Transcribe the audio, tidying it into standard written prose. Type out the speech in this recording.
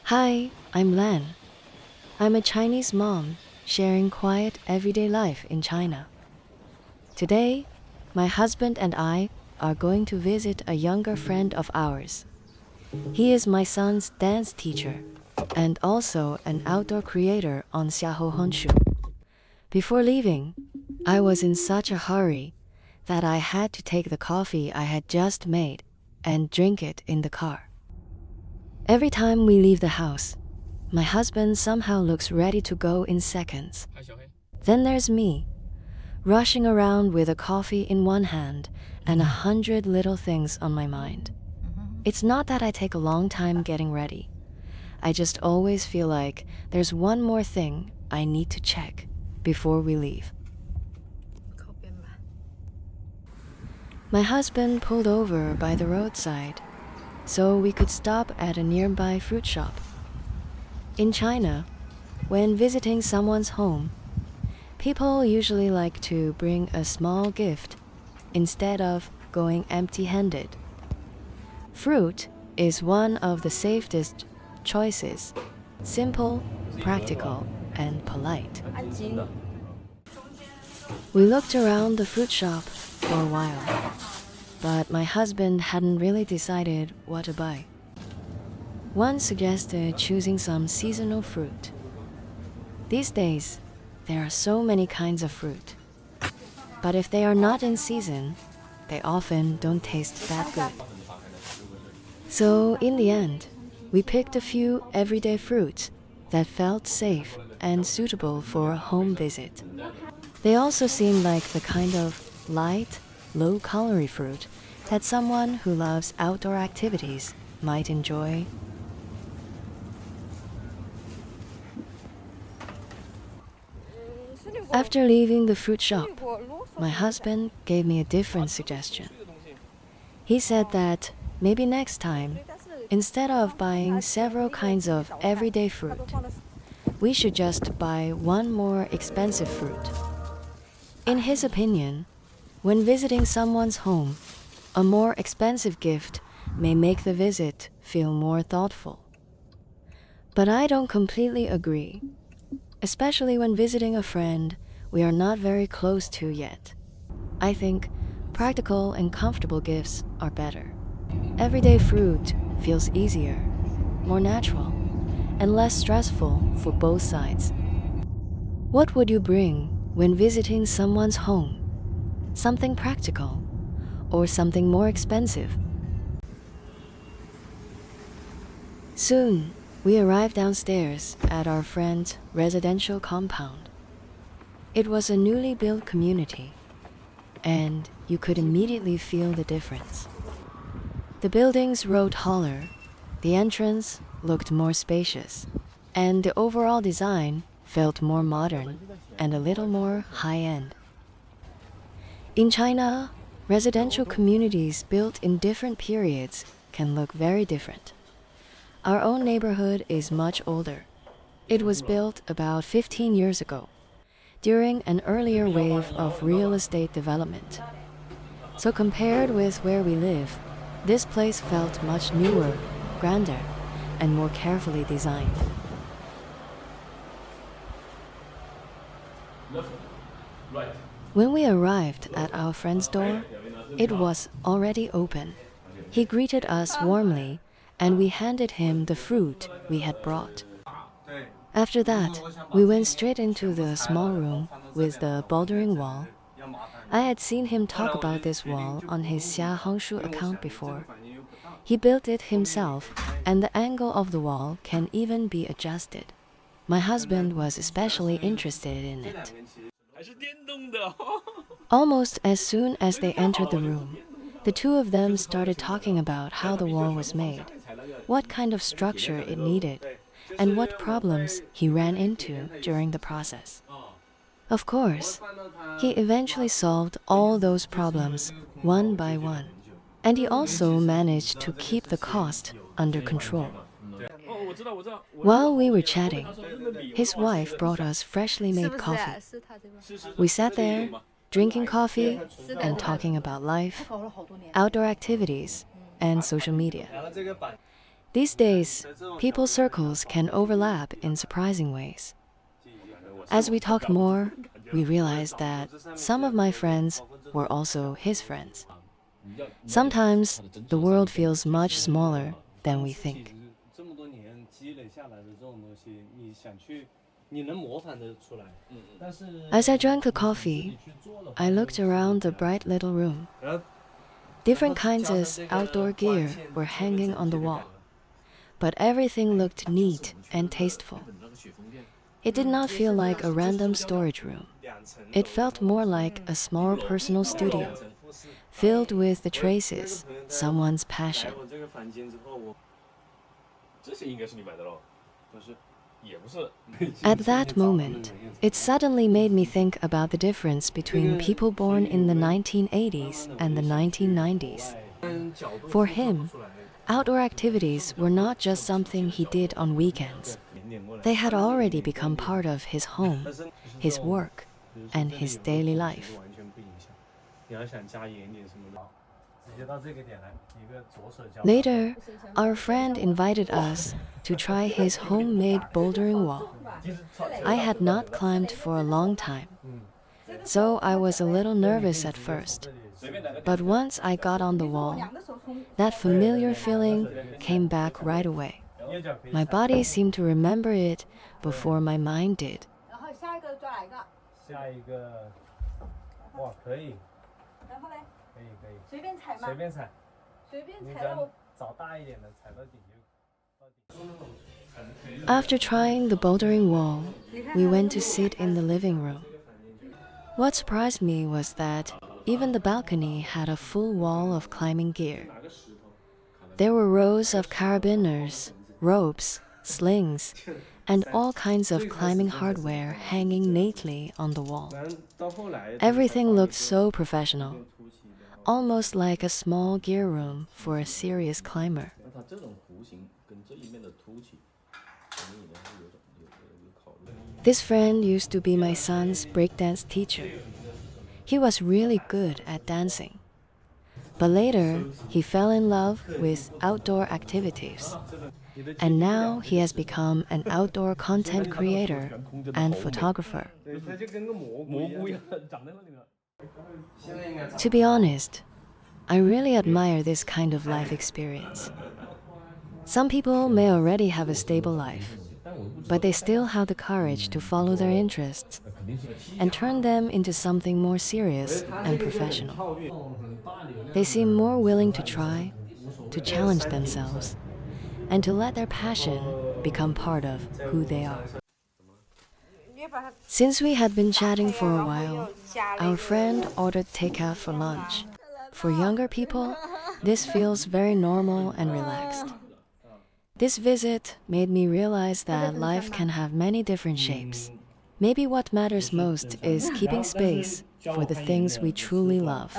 Hi, I'm Lan. I'm a Chinese mom sharing quiet everyday life in China. Today, my husband and I are going to visit a younger friend of ours. He is my son's dance teacher and also an outdoor creator on Xiaohongshu. Before leaving, I was in such a hurry that I had to take the coffee I had just made and drink it in the car. Every time we leave the house, my husband somehow looks ready to go in seconds. Then there's me, rushing around with a coffee in one hand and 100 little things on my mind. It's not that I take a long time getting ready. I just always feel like there's one more thing I need to check before we leave. My husband pulled over by the roadside so we could stop at a nearby fruit shop. In China, when visiting someone's home, people usually like to bring a small gift instead of going empty-handed. Fruit is one of the safest choices, simple, practical, and polite. We looked around the fruit shop for a while, but my husband hadn't really decided what to buy. One suggested choosing some seasonal fruit. These days, there are so many kinds of fruit. But if they are not in season, they often don't taste that good. So in the end, we picked a few everyday fruits that felt safe and suitable for a home visit. They also seemed like the kind of light, low-calorie fruit that someone who loves outdoor activities might enjoy. After leaving the fruit shop, my husband gave me a different suggestion. He said that maybe next time, instead of buying several kinds of everyday fruit, we should just buy one more expensive fruit. In his opinion, when visiting someone's home, a more expensive gift may make the visit feel more thoughtful. But I don't completely agree, especially when visiting a friend we are not very close to yet. I think practical and comfortable gifts are better. Everyday fruit feels easier, more natural, and less stressful for both sides. What would you bring when visiting someone's home? Something practical or something more expensive? Soon, we arrived downstairs at our friend's residential compound. It was a newly built community, and you could immediately feel the difference. The buildings rose taller, the entrance looked more spacious, and the overall design felt more modern and a little more high-end. In China, residential communities built in different periods can look very different. Our own neighborhood is much older. It was built about 15 years ago, during an earlier wave of real estate development. So compared with where we live, this place felt much newer, grander, and more carefully designed. When we arrived at our friend's door, it was already open. He greeted us warmly, and we handed him the fruit we had brought. After that, we went straight into the small room with the bouldering wall. I had seen him talk about this wall on his Xiaohongshu account before. He built it himself, and the angle of the wall can even be adjusted. My husband was especially interested in it. Almost as soon as they entered the room, the two of them started talking about how the wall was made, what kind of structure it needed, and what problems he ran into during the process. Of course, he eventually solved all those problems one by one, and he also managed to keep the cost under control. While we were chatting, his wife brought us freshly made coffee. We sat there, drinking coffee and talking about life, outdoor activities, and social media. These days, people's circles can overlap in surprising ways. As we talked more, we realized that some of my friends were also his friends. Sometimes the world feels much smaller than we think. As I drank the coffee, I looked around the bright little room. Different kinds of outdoor gear were hanging on the wall, but everything looked neat and tasteful. It did not feel like a random storage room. It felt more like a small personal studio, filled with the traces, someone's passion. At that moment, it suddenly made me think about the difference between people born in the 1980s and the 1990s. For him, outdoor activities were not just something he did on weekends. They had already become part of his home, his work, and his daily life. Later, our friend invited us to try his homemade bouldering wall. I had not climbed for a long time, so I was a little nervous at first. But once I got on the wall, that familiar feeling came back right away. My body seemed to remember it before my mind did. After trying the bouldering wall, we went to sit in the living room. What surprised me was that even the balcony had a full wall of climbing gear. There were rows of carabiners, ropes, slings, and all kinds of climbing hardware hanging neatly on the wall. Everything looked so professional, almost like a small gear room for a serious climber. This friend used to be my son's breakdance teacher. He was really good at dancing. But later, he fell in love with outdoor activities. And now he has become an outdoor content creator and photographer. To be honest, I really admire this kind of life experience. Some people may already have a stable life, but they still have the courage to follow their interests and turn them into something more serious and professional. They seem more willing to try, to challenge themselves, and to let their passion become part of who they are. Since we had been chatting for a while, our friend ordered takeout for lunch. For younger people, this feels very normal and relaxed. This visit made me realize that life can have many different shapes. Maybe what matters most is keeping space for the things we truly love.